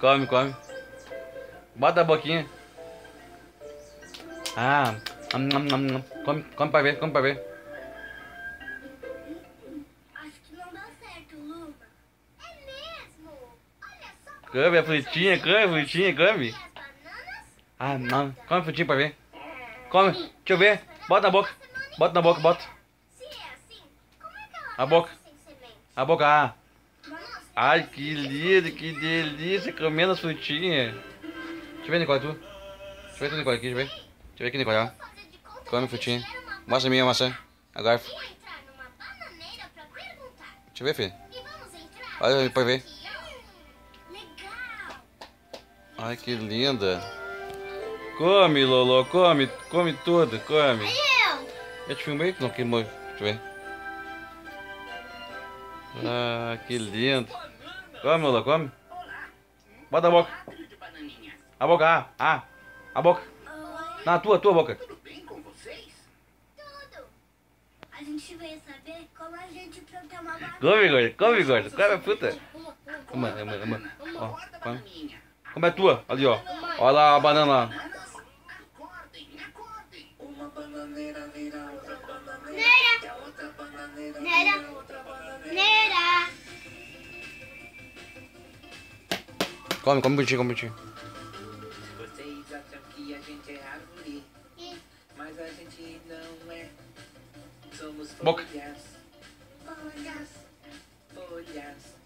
Come, come. Bota a boquinha. Ah. Come, come pra ver, come pra ver. Acho que não dá certo, Luma. É mesmo? Olha só como Come a frutinha, come a frutinha, come. as bananas. Ah, não. Come a frutinha pra ver. Come. Deixa eu ver. Bota na boca. Bota na boca, bota. Se é assim, como é que ela A boca. nasce sem semente? A boca, ah. Nossa, Ai, que lindo, que delícia. Comendo as frutinhas. Deixa eu ver, Nicole, tu. Deixa eu ver tu, Nicole, aqui, deixa eu ver. Deixa eu ver aqui, Nicole, ó. vou fazer de conta Come a que a frutinha. gente era uma Mostra a minha maçã. A garfo. Vou entrar numa bananeira pra perguntar. Deixa eu ver, filho. E vamos entrar? Olha pra ver. Aqui, ó. Legal. Ai, que linda. Come, Lolo, come. Come tudo, come. Eu te filmei? Não, que deixa eu ver. Ah, que lindo. Come, Lolo, come. Bota a boca. A boca, ah. A boca. Na tua boca. Tudo. A gente veio saber como a gente planta uma banana. Come, gordo, come, gordo. Come a fruta. Uma. Ó, come. Como é tua? Ali, ó. Olha lá a banana lá. Uma bananeira vira outra bananeira. Neira. E a outra bananeira Neira. vira outra bananeira. Neira. Come bonitinho, come bonitinho. Vocês acham que a gente é árvore, mas a gente não é. Somos Boca. folhas, folhas, folhas.